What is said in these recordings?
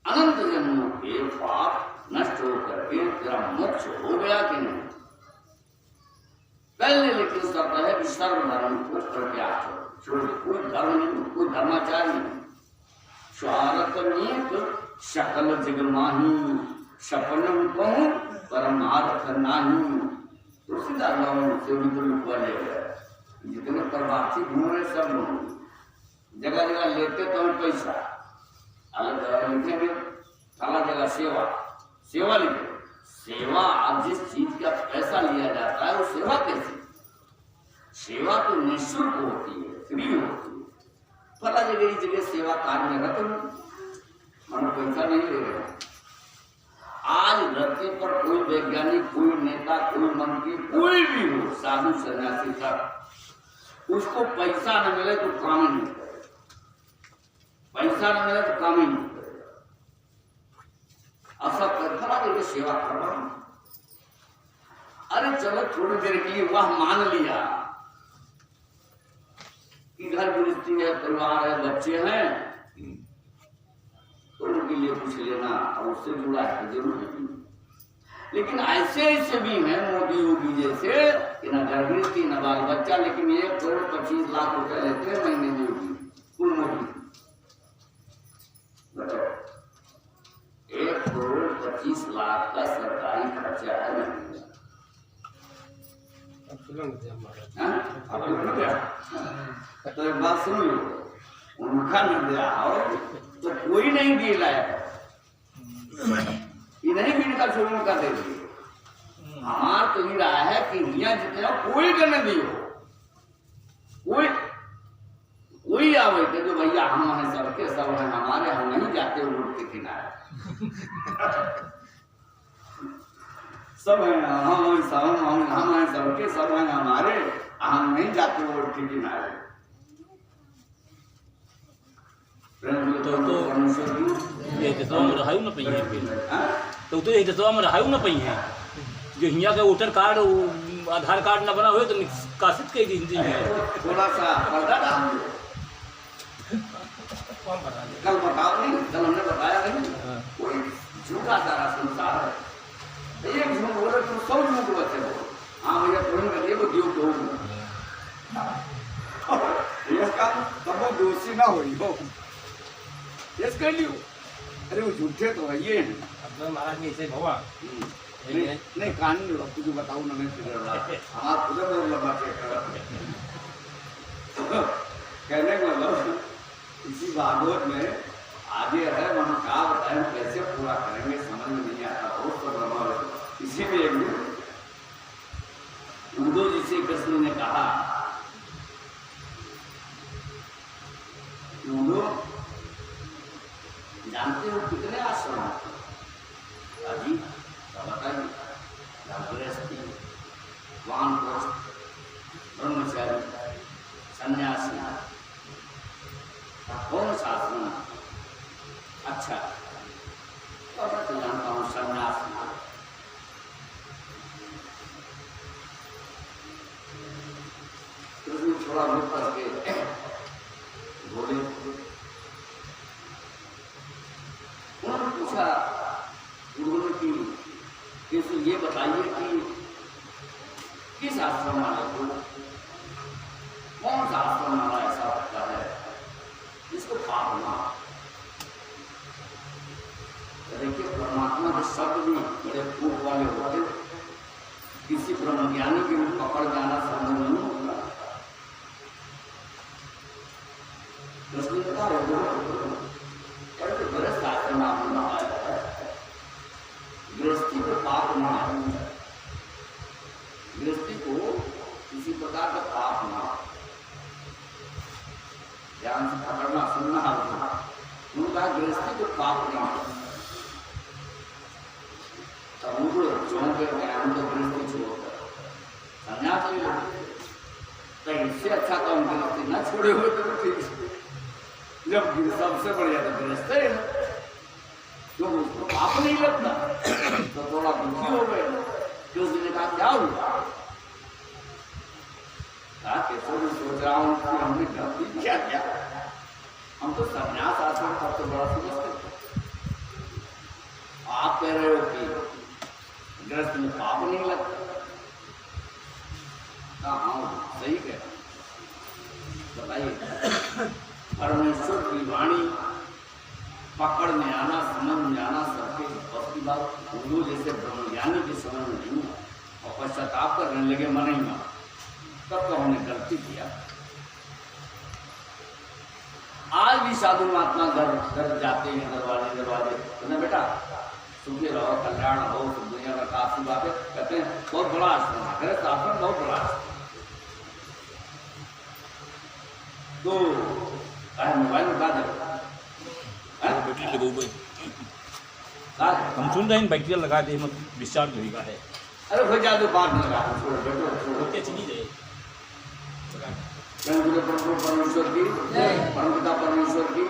अनंत जन्मों के पाप नष्ट होकर के तेरा मोक्ष हो गया कि नहीं? पहले लेकिन शर्त है कि सर्वधर्म को प्रत्याग करो, कोई धर्म नहीं, कोई धर्माचार्य नहीं। स्वारत नीत सकल जग माही, सपन कहूं परमार्थ नाही। तुलसीदास बाबा से भी बोले जितने प्रवासी घूम रहे सब लोग जगह जगह लेते तो हम पैसा, अलग जगह लिखेंगे, अलग जगह सेवा, सेवा लिखे। सेवा जिस चीज का पैसा लिया जाता है वो सेवा कैसे? सेवा तो निःशुल्क होती है, फ्री होती है। पता जगह इस जगह सेवा कार्य में रहते मन पैसा नहीं ले रहे। आज धरती पर कोई वैज्ञानिक, कोई नेता, कोई मंत्री, कोई भी हो, साधु सन्यासी तक, उसको पैसा न मिले तो काम ही नहीं करेगा। पैसा न मिले तो काम ही नहीं करेगा। ऐसा खड़ा करके सेवा करवा। अरे चलो थोड़ी देर के लिए वह मान लिया कि घर गृहस्थी है, परिवार है, बच्चे हैं, तो उनके लिए कुछ लेना और उससे जुड़ा है जरूर है। लेकिन ऐसे ऐसे भी हैं मोदी योगी जैसे कि न घर गृहस्थी न बाल बच्चा, लेकिन 1 करोड़ 25 लाख रुपए लेते हैं महीने में कुल मोदी। बताओ 1 करोड़ 25 लाख का सरकारी खर्चा है महीने। तो एक बात सुन लो, उनका न दिया हो तो कोई नहीं दे लायक, ये नहीं भी निकाल छोड़ने का दे दिए। हमार तो ये रहा है कि यहाँ जितना कोई का न दियो, कोई आवे के जो भैया हम हैं सबके सब हैं हमारे, हम नहीं जाते रोड के किनारे सब हैं हम हैं सबके सब हैं हमारे, हम नहीं जाते रोड के किनारे। रहायु न पई है फिर तो ये तो हम रहायु न पई है जो हिया का वोटर कार्ड आधार कार्ड न बना हुए तो निकासित कई दिन है। थोड़ा सा कल बताओ नहीं, कल हमने बताया नहीं, कोई झूठा सारा संसार है। एक झूठ बोले तो 100 झूठ बचे हो। हाँ भैया तुरंत करिए वो दियो तो इसका तब दोषी ना हो यस कर लियो। अरे वो झूठे तो है ये अब महाराज ने ऐसे भवा नहीं कानून तुझे बताऊँ ना, नहीं हमारा खुद और लंबा कहने का मतलब इसी भागवत में आगे है वहाँ क्या बताएं कैसे पूरा करेंगे समझ में नहीं आता, बहुत प्रॉब्लम। इसी में एक दिन उद्धव जी से कृष्ण ने कहा, उद्धव जानते हो कितने आश्रम अजी बताइए? गृहस्थी, वानप्रस्थ, ब्रह्मचारी, सन्यासी, कौन सा आश्रम अच्छा? तो मैं तो जानता हूँ सन्यास। थोड़ा रुक करके बोले, उन्होंने पूछा उन्होंने कि ये बताइए कि किस आश्रम वाले को कौन सा आश्रम वाला ऐसा लगता है जिसको पाप ना? देखिए परमात्मा के शब्द भी बड़े खूब वाले होते, किसी ब्रह्मज्ञानी के भी पकड़ जाना संभव नहीं होगा। गृहस्थ आश्रम गृहस्थी को पाप ना, गृहस्थी को किसी प्रकार का पाप ना, ध्यान से पकड़ना सुनना होगा। उनका गृहस्थी को पाप ना, तब उनको चौंक ज्ञान तो गृहस्थी छोड़कर संन्यास ले लो। तो इससे अच्छा तो हम गृहस्थी न छोड़े हुए तो ठीक है, जब सबसे बढ़िया तो गृहस्थ है, जो उसको पाप नहीं लगता तो थोड़ा दुखी हो गए। तो उसने कहा क्या हुआ? कैसे मैं सोच रहा हूँ कि हमने गलती क्या किया, हम तो संन्यास आश्रम सबसे बड़ा समझते थे। पकड़ में आना, समझ में आना सबके बस की बात। गुरु जैसे ब्रह्मज्ञानी की समझ में नहीं और पश्चाताप करने लगे मन ही में, तब तो हमने गलती किया। आज भी साधु महात्मा घर जाते हैं, दरवाजे तो बेटा सुखी रहो, कल्याण हो, दुनिया में काफी बातें कहते हैं। बहुत बड़ा आश्रम है, मेरे आश्रम बहुत बड़ा आश्रम। तो मोबाइल में बात हम सुन रहे हैं, बैटरी लगा दे, मतलब डिस्चार्ज होगा है। अरे हो जाए तो बात लगा, छोड़ो बैठो चली जाए। परमेश्वर की परम पिता परमेश्वर की।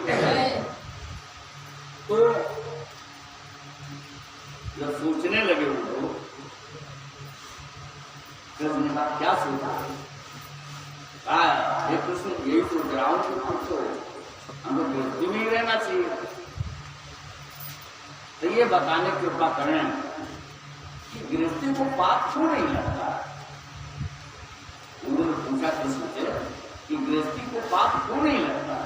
तो जब सोचने लगे वो लोग, फिर उन्होंने कहा क्या सोचा? ये कृष्ण यही सोच रहा हूँ कि कुछ तो हमें गृहस्थी में ही रहना चाहिए। तो ये बताने की कृपा करें कि गृहस्थी को पाप क्यों नहीं लगता? उन्होंने पूछा कृष्ण से कि गृहस्थी को पाप क्यों नहीं लगता?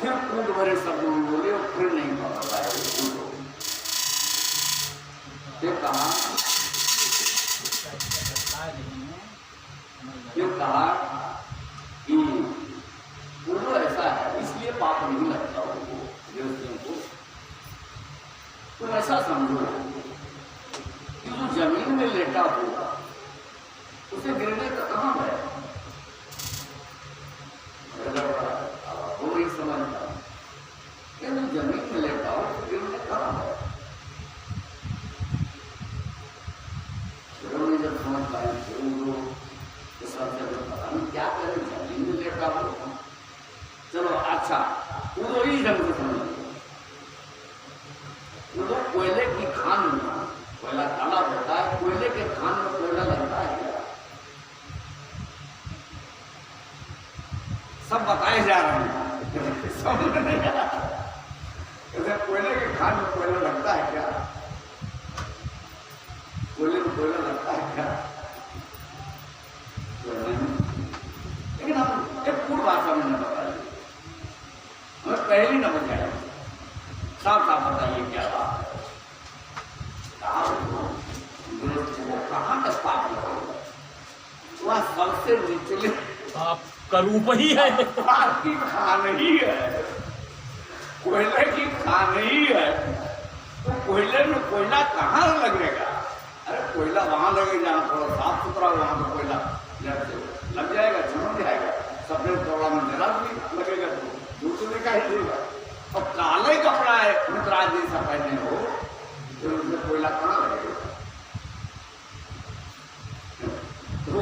फिर कूद भरे शब्द में बोले और फिर नहीं पकड़ पाए। फिर कहा कि वो ऐसा है इसलिए पाप नहीं लगता उनको, गृहस्थियों को। तो ऐसा समझो कि जो जमीन में लेटा होगा उसे गिरने का कहाँ है? वो नहीं समझता कि जो जमीन में लेटा हो तो गिरने कहाँ है? जब समझ पाए पता नहीं क्या करें, जमीन में लेटा हो। चलो अच्छा, वो ही ढंग से समझ वो कोयले की खान में, कोयला काला होता है, कोयले के खान में कोयला लगता है। सब बताए जा रहे हैं, समझ नहीं आ रहा। कोयले के खान में कोयला लगता है क्या? कोयले में कोयला लगता है क्या? लेकिन हम एक पूर्ण भाषा में न बताइए, हमें पहली न बताइए, साफ साफ बताइए क्या बात है। कहाँ तक पाप लगेगा? वह सबसे निचले पाप का रूप ही है, आपकी खान ही है, कोयले की खान ही है। तो कोयले में कोयला कहाँ लगेगा? अरे कोयला वहां लगेगा जहाँ थोड़ा साफ सुथरा, वहां तो कोयला लग जाएगा, चमक जाएगा। सफेद कपड़ा में जरा भी लगेगा तो दूर तो दिखाई देगा। और काले कपड़ा है मित्राज जैसा पहने हो तो उसमें कोयला कहाँ लगेगा? तो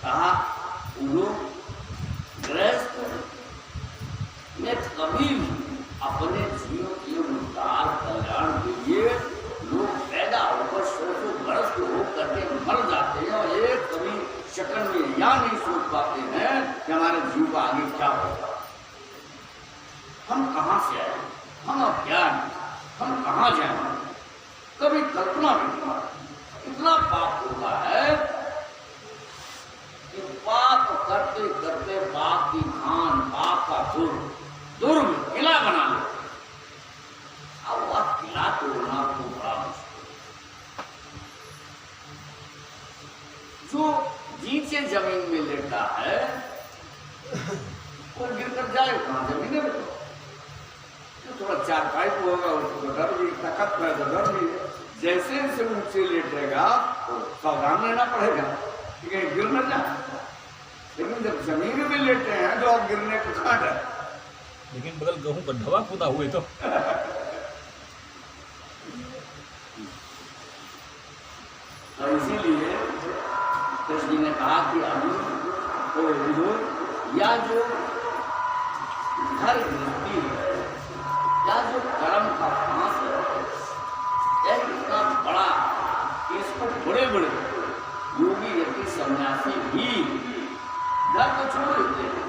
कहा गृहस्थ में कभी भी अपने जीवन के उद्धार कल्याण के लिए लोग पैदा होकर 100 वर्ष के हो करके मर जाते हैं और एक कभी सेकंड में या नहीं सोच पाते हैं कि हमारे जीव का आगे क्या होगा। हम कहाँ से आए, हम अज्ञान, हम कहाँ जाएंगे, कभी कल्पना भी नहीं। इतना पाप होता है कि पाप करते करते पाप की खान, पाप का दुर्ग किला बना लो। अब वह किला तोड़ना तो बड़ा मुश्किल। जो नीचे जमीन में लेटा है वो गिर कर जाए कहाँ? जमीन में तो थोड़ा चारपाई होगा, उसको डर भी, ताकत है तो डर भी। जैसे जैसे ऊंचे लेटेगा तो सावधान रहना पड़ेगा कि कहीं गिर न जाए। लेकिन जब जमीन में लेटे हैं तो अब गिरने को कहाँ है? लेकिन बगल गेहूं गड्ढवा खुदा हुए तो इसीलिए कृष्ण जी ने कहा कि अभी तो या जो घर गृहस्थी है या जो कर्म का फांस है, यह इतना बड़ा कि इसको बड़े बड़े योगी यति सन्यासी भी घर को छोड़ देते हैं,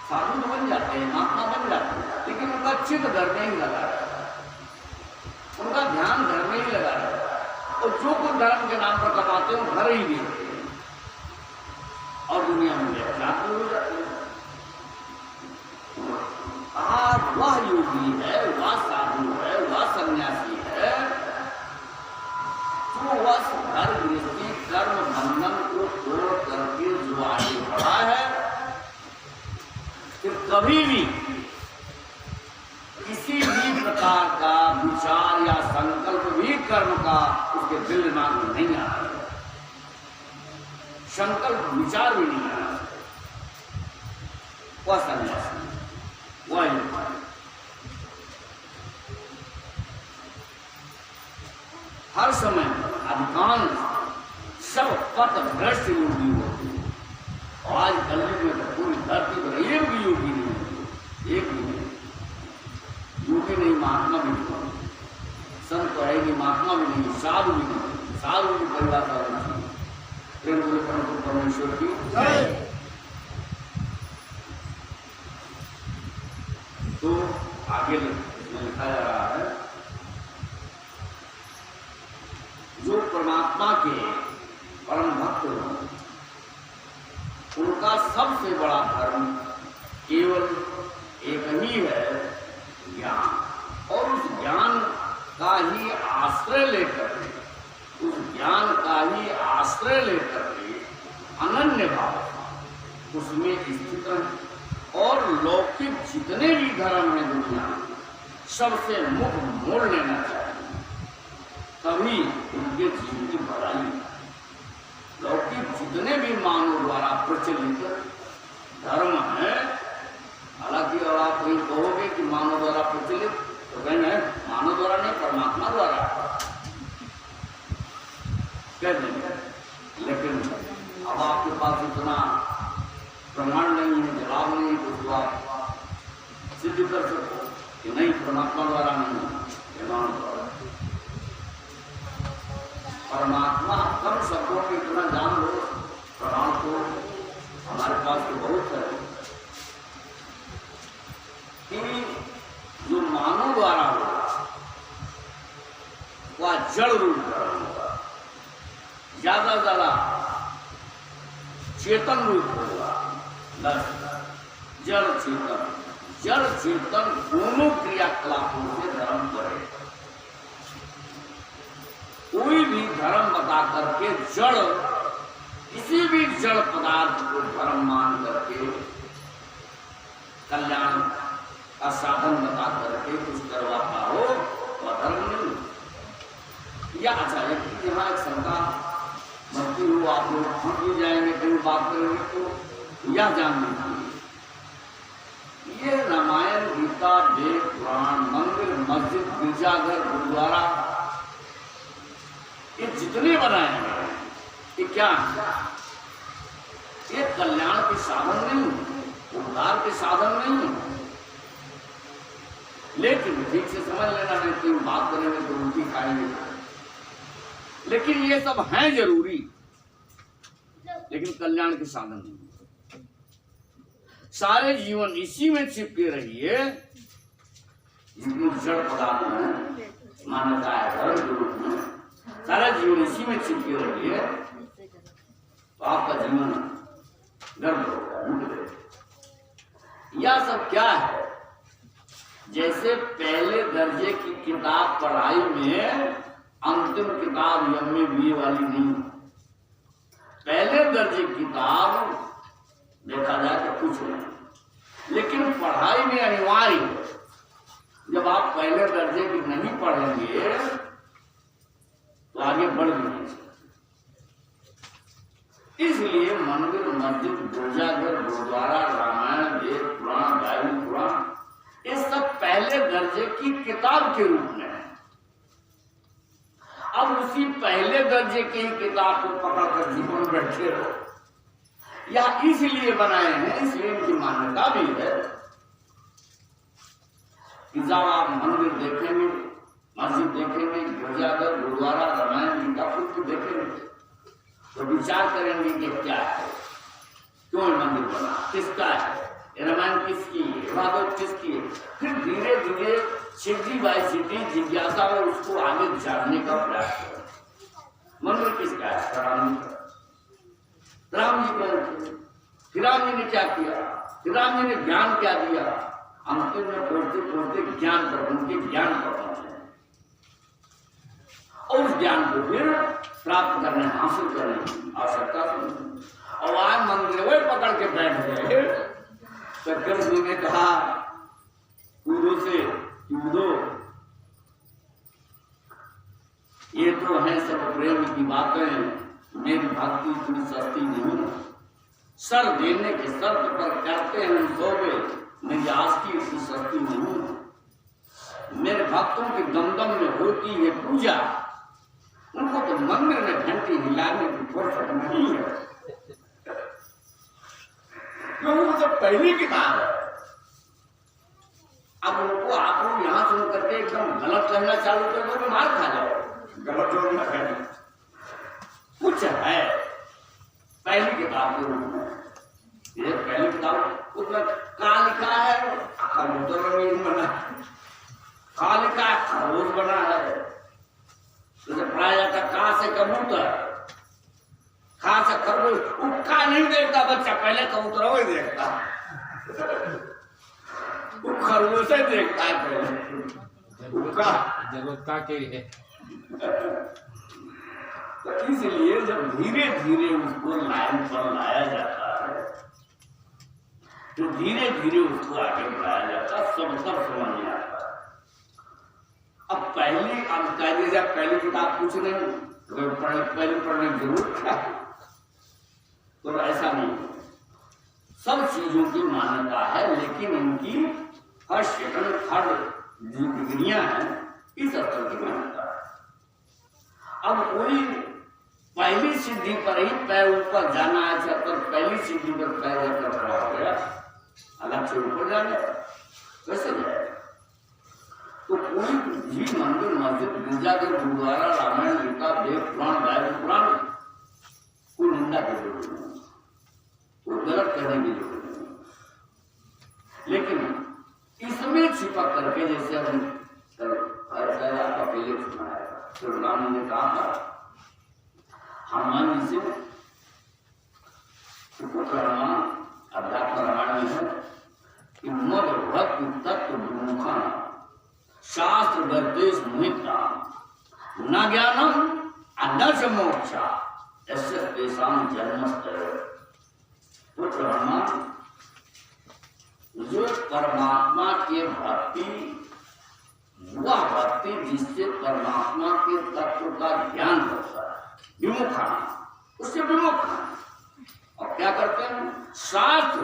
साधु तो बन जाते हैं, महात्मा बन जाते हैं, लेकिन उनका चित्त घर में ही लगा रहता है, उनका ध्यान घर में ही लगा रहता है। और जो कुछ धर्म के नाम पर कमाते हैं घर ही देते हैं। योगी है, वह साधु है, वह सन्यासी है, तो वह घर गृहस्थी कर्म बंधन को तोड़ करके जो आगे बढ़ा है, फिर कभी भी किसी भी प्रकार का विचार या संकल्प भी कर्म का उसके दिल दिमाग में नहीं आ रहा, संकल्प विचार भी नहीं आ रहा, वह सन्यासी, वह योगी। हर समय अधिकांश सब पथ भ्रष्ट योगी होते हैं, और आज कलयुग में तो पूरी धरती पर एक भी योगी नहीं होती, एक भी नहीं। योगी नहीं, महात्मा भी नहीं, संत तो है नहीं, महात्मा भी नहीं, साधु भी नहीं, साधु की परिभाषा होना चाहिए। प्रेम बोले परमेश्वर की जय। तो आगे लिखा जा रहा है, जो परमात्मा के परम भक्त हो, उनका सबसे बड़ा धर्म केवल एक ही है, ज्ञान। और उस ज्ञान का ही आश्रय लेकर, उस ज्ञान का ही आश्रय लेकर के अनन्य भाव उसमें स्थित है। और लौकिक जितने भी धर्म हैं दुनिया, सबसे मुख मोड़ लेना चाहिए, तभी उनके जीवन की भलाई। लौकिक जितने भी मानव द्वारा प्रचलित धर्म है, हालांकि अगर आप कहीं कहोगे कि मानव द्वारा प्रचलित, तो कहना मानव द्वारा नहीं, परमात्मा द्वारा कह देंगे। लेकिन अब आपके पास इतना प्रमाण नहीं है, जवाब नहीं है, तो आप सिद्ध कर सको कि नहीं, परमात्मा द्वारा नहीं, ये मानव द्वारा। परमात्मा कम शब्दों में इतना जान लो, प्रमाण तो हमारे पास तो बहुत है कि जो मानव द्वारा होगा वह जड़ रूप होगा, ज्यादा ज्यादा चेतन रूप होगा। जड़ चेतन, जड़ चेतन दोनों क्रियाकलापों से धर्म करे। कोई भी धर्म बता करके जड़, किसी भी जड़ पदार्थ को धर्म मान करके कल्याण का साधन बता करके कुछ करवाता हो, वह धर्म नहीं। या अच्छा, यहाँ एक शंका बनती हो, आप लोग छूट भी जाएंगे, कहीं बात करेंगे तो यह जान लीजिए, ये रामायण, गीता, वेद, पुराण, मंदिर, मस्जिद, गिरजाघर, गुरुद्वारा, ये जितने बनाए हैं, ये क्या है? ये कल्याण के साधन नहीं, उद्धार के साधन नहीं। लेकिन ठीक से समझ लेना है कि बात करेंगे तो उल्टी खाएंगे, लेकिन ये सब हैं जरूरी, लेकिन कल्याण के साधन नहीं। सारे जीवन इसी में चिपके रहिए, जितनी जड़ पदार्थ में मान्यता है धर्म के रूप में, सारा जीवन इसी में चिपके रहिए, तो आपका जीवन गर्भ होगा। यह सब क्या है? जैसे पहले दर्जे की किताब पढ़ाई में अंतिम किताब MA BA वाली नहीं, पहले दर्जे की किताब देखा जाए तो कुछ नहीं, लेकिन पढ़ाई में अनिवार्य है। जब आप पहले दर्जे की नहीं पढ़ेंगे तो आगे बढ़ नहीं सकते। इसलिए मंदिर, मस्जिद, गिरजाघर, गुरुद्वारा, रामायण, वेद, पुराण, बाइबल, पुराण, ये सब पहले दर्जे की किताब के रूप में है। अब उसी पहले दर्जे की किताब को पकड़कर जीवन बैठे रहो, या इसलिए बनाए हैं, इसलिए इनकी मान्यता भी है कि जब आप मंदिर देखेंगे, मस्जिद देखेंगे, गिरजाघर, गुरुद्वारा, रामायण, गीता, कुछ देखेंगे तो विचार करेंगे कि क्या है, क्यों मंदिर बना, किसका है, रामायण किसकी है, भागवत किसकी है। फिर धीरे धीरे सिटी बाय सिटी जिज्ञासा और उसको आगे जानने का प्रयास करें। मंदिर किसका है? राम जी का। राम जी कौन थे? फिर राम जी ने क्या किया? फिर राम जी ने ज्ञान क्या दिया? अंतिम में पहुंचते पहुंचते ज्ञान पर उनके ज्ञान पर पहुंचे और उस ज्ञान को फिर प्राप्त करने हासिल करने की आवश्यकता थी। और आज मंदिर वही पकड़ के बैठ गए। शंकर जी ने कहा कूदो से कूदो, ये तो है सब प्रेम की बातें, मेरी भक्ति इतनी सस्ती नहीं। सर देने के शर्त पर करते हैं सोबे, मेरी आस्ती इतनी सस्ती नहीं। मेरे भक्तों के दमदम में होती है पूजा, उनको तो मंदिर में घंटी हिलाने की फुर्सत नहीं है, क्योंकि वो सब पहली किताब है। अब उनको आप लोग यहाँ सुन करके एकदम गलत कहना चालू कर दो तो मार खा जाओ। गलत लोग ना कहना, कुछ है पहली किताब के रूप में। ये पहली किताब उसमें का लिखा है, कबूतर रंगीन बना, का लिखा है खरगोश बना है। जैसे पढ़ाया जाता का से कबूतर, खा से खरगोश। उक्का नहीं देखता बच्चा, पहले कबूतर ही देखता, वो खरगोश ही देखता है पहले। उक्का जरूरत का के है। तो इसलिए जब धीरे धीरे उसको लाइन पर लाया जाता है तो धीरे धीरे उसको आगे बढ़ाया जाता है, सब समझ में आता है। अब पहली अब कह दीजिए पहली किताब कुछ नहीं, पहले पढ़ने की जरूरत है, तो ऐसा नहीं। सब चीजों की मान्यता है, लेकिन इनकी हर सेकंड थर्ड जो डिग्रियां हैं इस स्तर की मान्यता है। अब कोई पहली सिद्धि पर ही पैर ऊपर जाना है, तो पहली सिद्धि पर पैर ऊपर खड़ा हो गया, अलग से ऊपर जाने कैसे जाए? तो कोई भी मंदिर मस्जिद गिरजा के गुरुद्वारा रामायण गीता देव पुराण बाइबल पुराण कोई निंदा की जरूरत नहीं, कोई गलत कहने की जरूरत नहीं। लेकिन इसमें चिपक करके जैसे हम आपका पहले सुनाया तो राम ने कहा था हनुमान जी से अध्यात्म रामायण में है कि मद भक्ति तत्व विमुखा शास्त्र दर्देश मुहिता न ज्ञानम न च मोक्षा ऐसे तेषाम जन्मस्तय। पुत्र हनुमान, जो परमात्मा के भक्ति वह भक्ति जिससे परमात्मा के तत्व का ज्ञान होता है, विमुख आना, उससे विमुख आना। और क्या करते हैं? शास्त्र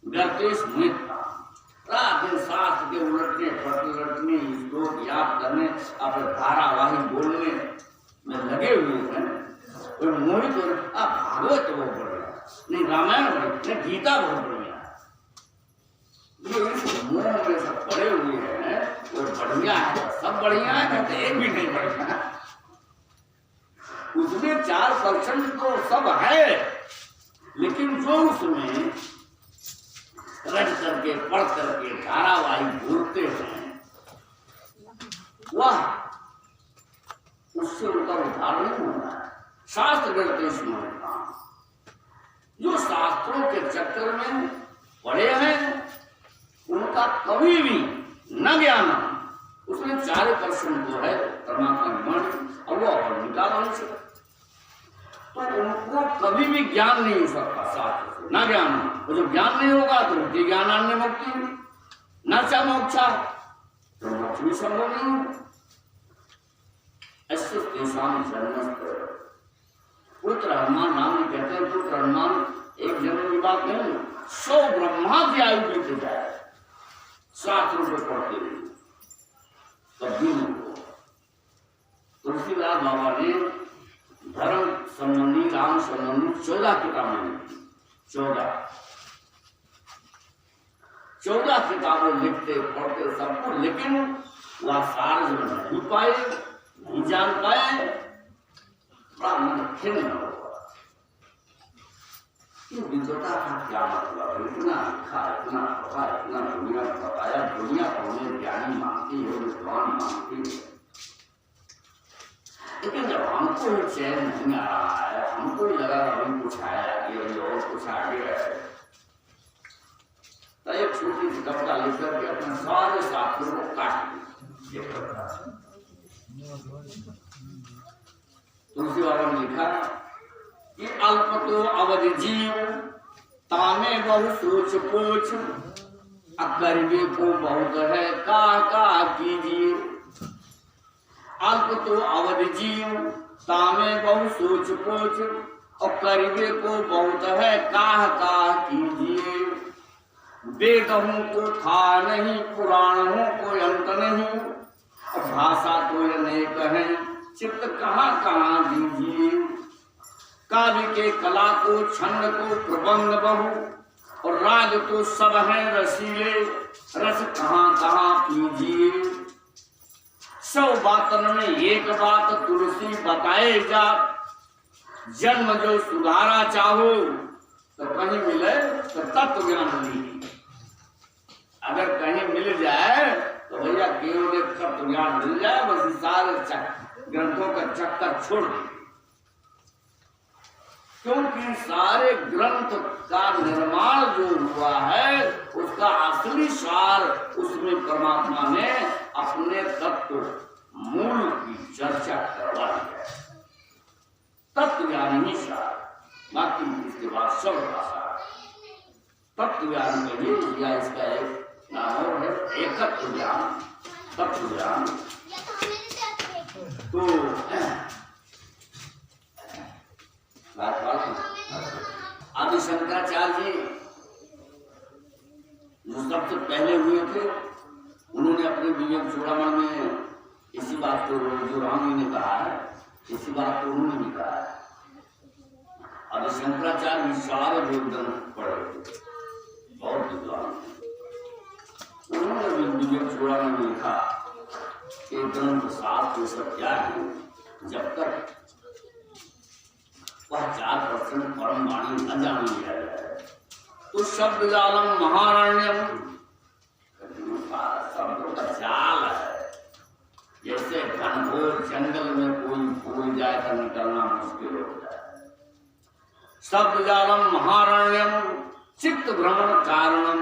गर्देश मित्रता, रात दिन शास्त्र के उलटने पलटने, इसको याद करने, अपने धारावाही बोलने में लगे हुए हैं। कोई मोहित हो रहा, भागवत वो बढ़ रहा नहीं, रामायण नहीं, गीता बहुत बढ़िया है। जो इस मुंह में सब पड़े हुए हैं वो बढ़िया है, सब बढ़िया है, कहते एक भी नहीं बढ़िया है। उसमें 4% तो सब है, लेकिन जो उसमें रट करके पढ़ करके धारावाही बोलते हैं वह उससे उनका उद्धार नहीं होना है। शास्त्र करते जो शास्त्रों के चक्कर में पड़े हैं उनका कभी भी न ज्ञान, उसमें 4% जो है परमात्मा ज्ञान, और वो और निकाल नहीं सकता, तो उनको कभी भी ज्ञान नहीं हो सकता शास्त्र से, न ज्ञान। और जब ज्ञान नहीं होगा तो उनकी ज्ञानान्य मुक्ति न च मोक्षा, तो मोक्ष भी संभव नहीं होगा। ऐसे तेषाम जन्मस्तय। पुत्र हनुमान नाम नहीं कहते हैं, पुत्र हनुमान एक जन्म की बात नहीं, 100 ब्रह्मा की आयु बीत जाए शास्त्रों को पढ़ते हुए तब भी नहीं हो। तुलसीदास बाबा ने धर्म संबंधी राम संबंधी 14 किताबें लिखी, 14 किताबें लिखते पढ़ते सबको, लेकिन वह सार जो नहीं पाए, नहीं जान पाए, बड़ा मन खिन्न हुआ। विद्वता का क्या मतलब? इतना लिखा, इतना पढ़ा, इतना दुनिया को बताया, दुनिया को हमें ज्ञानी मानती है, विद्वान मानती है, लेकिन जब हमको ही चैन नहीं आ रहा है, हमको ही लगा अभी कुछ आया आगे और कुछ आगे है, तो एक छोटी सी कपड़ा लेकर के अपने सारे साथियों को काट दिया। तुलसी बाबा ने लिखा कि अल्प तो अवधि जीव तामे बहु सोच पोच, अकरबे को बहुत है का कीजिए। अल्प तो अवधि जीव तामे बहु सोच पोच, और करीबे को बहुत है का कीजिए। वेदों को था नहीं, पुराणों को अंत नहीं, और भाषा तो अनेक है, चित्त कहाँ दीजिए। काव्य के कला को, छंद को, प्रबंध बहु, और राग तो सब है रसीले, रस कहाँ कीजिए। 100 बातन में एक बात तुलसी बताए जा, जन्म जो सुधारा चाहो तो कहीं मिले तो तत्व ज्ञान लीजिए। अगर कहीं मिल जाए तो भैया केवल एक तत्व ज्ञान मिल जाए, बस सारे ग्रंथों का चक्कर छोड़ दे। क्योंकि सारे ग्रंथ का निर्माण जो हुआ है उसका असली सार उसमें परमात्मा ने अपने तत्व मूल की चर्चा करवा है। तत्व ज्ञान ही सार, बाकी इसके बाद सब का सार। तत्व ज्ञान के लिए या इसका एक नाम और है एकत्व ज्ञान, तत्व ज्ञान। तो आदि शंकराचार्य जी जो सबसे पहले हुए थे, उन्होंने अपने विवेक चूड़ामणि में इसी बात को, जो राम ने कहा है, इसी बात को उन्होंने भी कहा है। आदि शंकराचार्य सारे ग्रंथ पढ़े थे, बहुत विद्वान। उन्होंने भी विवेक चूड़ामणि में लिखा कि ग्रंथ शास्त्र सब क्या है, जब तक वह 4% परम वाणी न जान लिया जाए तो शब्द जालम महारण्यम, शब्दों का जाल है। जैसे घनघोर जंगल में कोई भूल जाए तो निकलना मुश्किल हो जाए। शब्द जालम महारण्यम चित्त भ्रमण कारणम,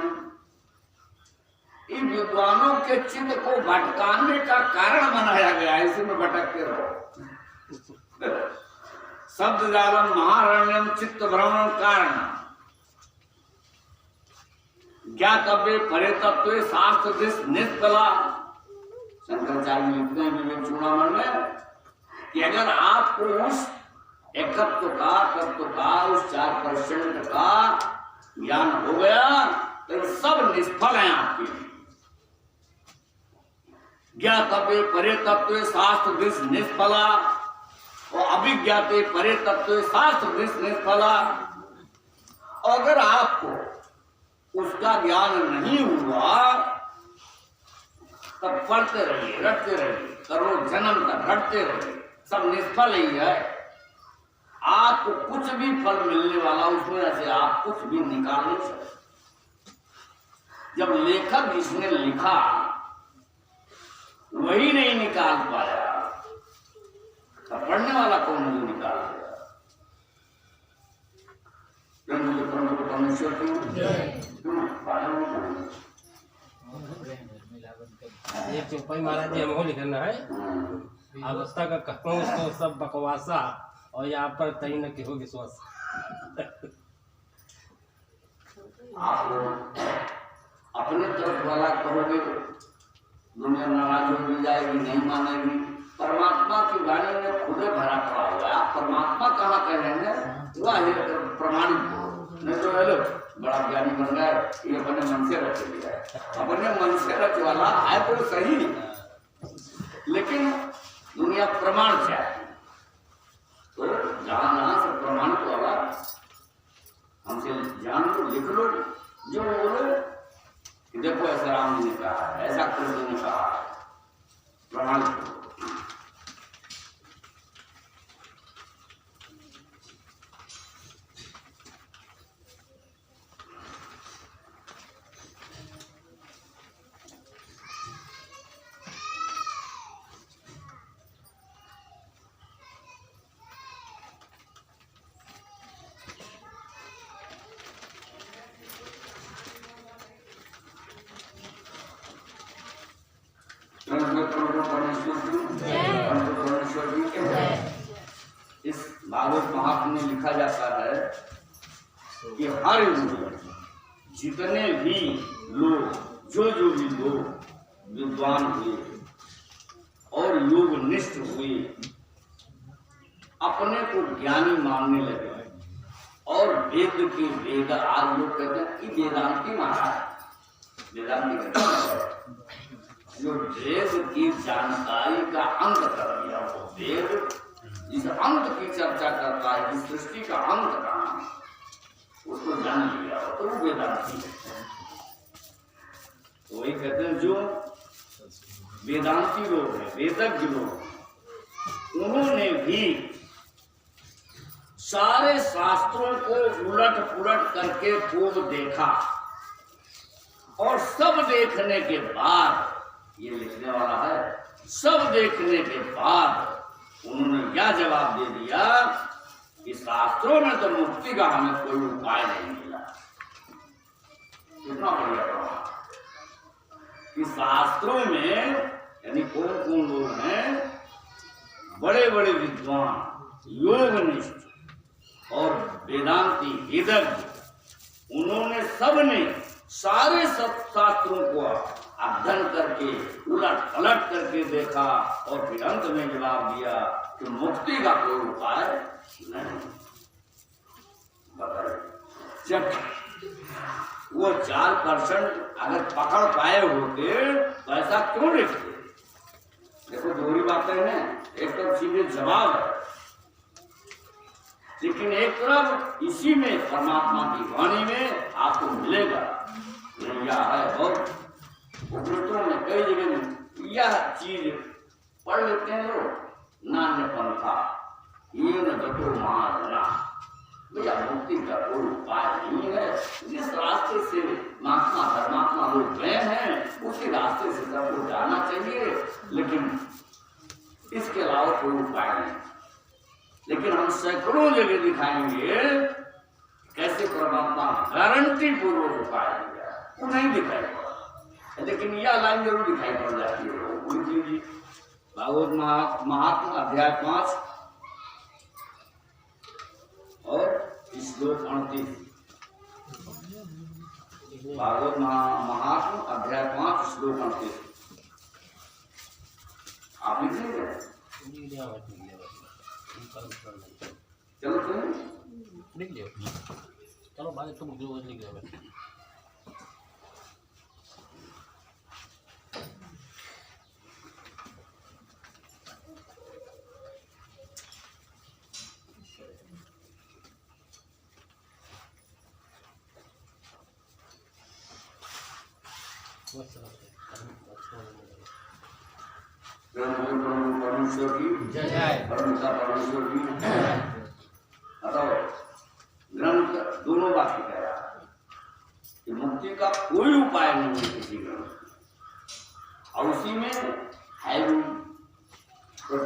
इन विद्वानों के चित्त को भटकाने का कारण बनाया गया है, इसमें भटकते रहो। शब्द जालम महारण्यम चित्त भ्रमण कारण, ज्ञातव्य परे तत्व शास्त्र निष्फला। शंकराचार्य लिखते हैं विवेक चूड़ामणि में कि अगर आपको उस एकत्व का, तत्व का, उस 4% का ज्ञान हो गया तो सब निष्फल है आपके लिए। ज्ञातव्य परे तत्व शास्त्र निष्फला, और अभिज्ञाते परे तत्व शास्त्र निष्फला। अगर आपको उसका ज्ञान नहीं हुआ तब पढ़ते रहिए, रटते रहिए, करोड़ जन्म तक रटते रहिए, सब निष्फल ही है। आपको कुछ भी फल मिलने वाला उसमें से आप कुछ भी निकाल नहीं सकते। जब लेखक जिसने लिखा वही नहीं निकाल पाया तो पढ़ने वाला कौन है जो निकाल देगा? परमेश्वर एक चौपाई महाराज जी हमको लिखना है, अवस्था का कहूँ उसको सब बकवासा, और यहाँ पर तई न की हो विश्वास। आप अपने तरफ वाला कहोगे दुनिया नाराज हो जाएगी, नहीं मानेगी। परमात्मा की वाणी में खुदे भरा पड़ा हुआ है। आप परमात्मा कहाँ कह रहे हैं? वह प्रमाणित हो, नहीं तो हेलो बड़ा ज्ञानी बन गया, ये अपने मन से रच लिया है। अपने मन से रच वाला है तो सही, लेकिन दुनिया प्रमाण चाहती। तो जहां से प्रमाणित वाला हमसे जान लो, लिख लो, जो बोलो देखो ऐसा राम ने कहा, ऐसा कृष्ण ने कहा, प्रमाणित। में लिखा जाता है कि हर युग में जितने भी लोग जो भी लोग विद्वान हुए और योग निष्ठ हुए, अपने को ज्ञानी मानने लगे और वेद के वेद, आज लोग कहते हैं कि वेदांती महाराज, वेदांती कहते हैं जो वेद की जानकारी का अंत कर दिया, वो वेद जिस अंत की चर्चा करता है, जिस सृष्टि का अंत कहाँ उसको जान लिया तो वो वेदांती है। वही कहते हैं जो वेदांती लोग हैं, वेदज्ञ लोग, उन्होंने भी सारे शास्त्रों को उलट पुलट करके खूब देखा और सब देखने के बाद, ये लिखने वाला है, सब देखने के बाद उन्होंने यह जवाब दे दिया कि शास्त्रों में तो मुक्ति का हमें कोई उपाय नहीं मिला। कितना बढ़िया प्रमाण कि शास्त्रों में, यानी कौन कौन लोग हैं, बड़े बड़े विद्वान, योगनिष्ठ और वेदांती वेदज्ञ, उन्होंने सबने सारे सब शास्त्रों को अध्ययन करके उलट पलट करके देखा और फिर अंत में जवाब दिया कि मुक्ति का कोई उपाय नहीं। जब वो 4% अगर पकड़ पाए होते तो ऐसा क्यों लिखते? देखो दोहरी बातें हैं, एक तरफ सीधे जवाब है, लेकिन एक तरफ इसी में परमात्मा की वाणी में आपको मिलेगा यह है। और उपनिषदों में कई जगह यह चीज पढ़ लेते हैं लोग, नान्य पंथा ये न जटो महाजना, भैया मुक्ति का कोई उपाय नहीं है। जिस रास्ते से महात्मा धर्मात्मा लोग गए हैं उसी रास्ते से सबको जाना चाहिए, लेकिन इसके अलावा कोई उपाय नहीं। लेकिन हम सैकड़ों जगह दिखाएंगे कैसे परमात्मा गारंटी पूर्वक उपाय दिया, वो नहीं दिखाई पड़ा, लेकिन यह लाइन जरूर दिखाई पड़ जाती है। उनकी लीजिए भागवत महात्मा अध्याय 5 और श्लोक 38। भागवत महात्मा अध्याय 5 श्लोक 38 आप लिखिएगा। चलो लिख लियो, चलो भाई तुम जो लिख लो। परमेश्वर की जय, परमेश्वर की ग्रंथ दोनों बात कह रहा है कि मुक्ति का कोई उपाय नहीं है किसी ग्रंथ, और उसी में है तो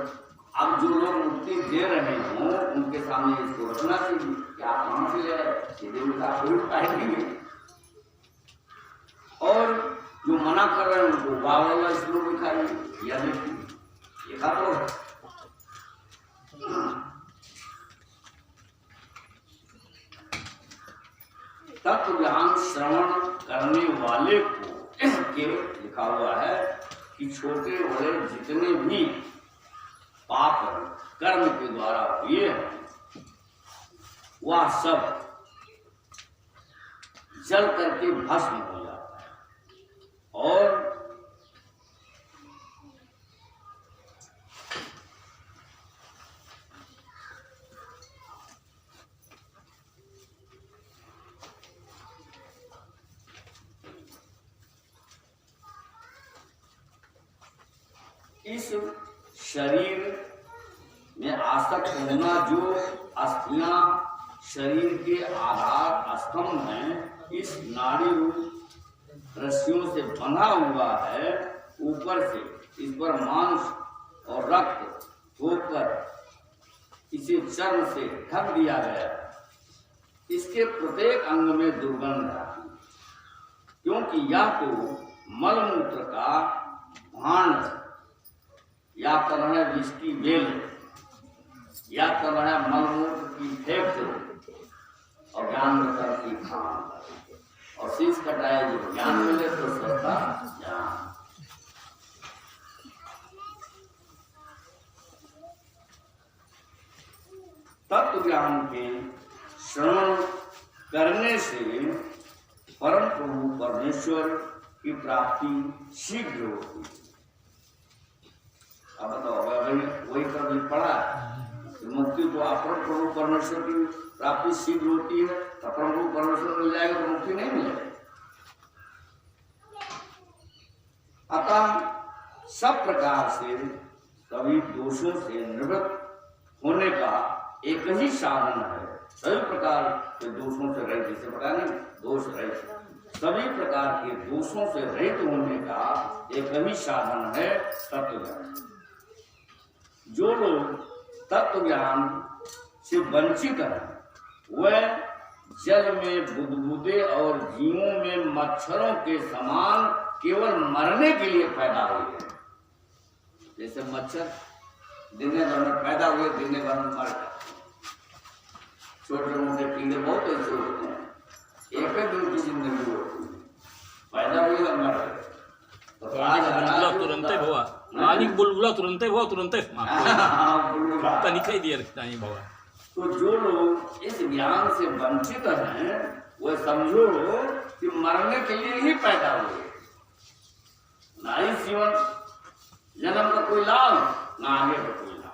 अब जो लोग मुक्ति दे रहे हों उनके सामने इसको रखना चाहिए कि आप कहां से ले रहे, सीधे उनका कोई उपाय नहीं है। और जो मना कर रहे हैं उनको बावला श्लोक दिखाइए या देखिए, लिखा तो तत्व ज्ञान श्रवण करने वाले को के लिखा हुआ है कि छोटे बड़े जितने भी पाप कर्म के द्वारा हुए हैं वह सब जल करके भस्म हो जाता है। और इस शरीर में आसक्त होना, जो अस्थियां शरीर के आधार स्तंभ हैं, इस नाड़ी रूप रस्सियों से बंधा हुआ है, ऊपर से इस पर मांस और रक्त होकर इसे चर्म से ढक दिया गया। इसके प्रत्येक अंग में दुर्गंध आती, क्योंकि या तो मलमूत्र का भांड या तरह जिसकी बेल या तो बड़ा मलमूत्र की फेंक दो और ज्ञान में करती खान और शीश कटाए जो ज्ञान मिले तो सस्ता ज्ञान। तत्व ज्ञान के श्रवण करने से परम प्रभु परमेश्वर की प्राप्ति शीघ्र होती है। अब बताओ अगर वही कभी पढ़ा तो मुक्ति तो परम प्रभु परमेश्वर की प्राप्ति शीघ्र होती है तो परम प्रभु परमेश्वर मिल जाएगा तो मुक्ति नहीं मिलेगी। अतः सब प्रकार से सभी दोषों से निवृत्त होने का एक ही साधन है। सभी प्रकार के दोषों से रहित, जैसे पता नहीं दोष रहित, सभी प्रकार के दोषों से रहित होने का एक ही साधन है तत्व ज्ञान। जो लोग तत्व ज्ञान से वंचित हैं वह जल में बुदबुदे और जीवों में मच्छरों के समान केवल मरने के लिए पैदा हुए हैं। जैसे मच्छर दिन भर में पैदा हुए, दिन भर में मर जाते। छोटे मोटे कीड़े बहुत ऐसे होते हैं, एक ही दिन की जिंदगी होती है, पैदा हुए और मर गए। तो आज तुरंत हुआ, आज बुलबुला तुरंत हुआ, तुरंत तनिक दिया नहीं भवा। तो जो लोग इस ज्ञान से वंचित हैं वह समझो कि मरने के लिए ही पैदा हुए, ना ही जीवन जन्म का कोई लाभ ना आगे का कोई लाभ।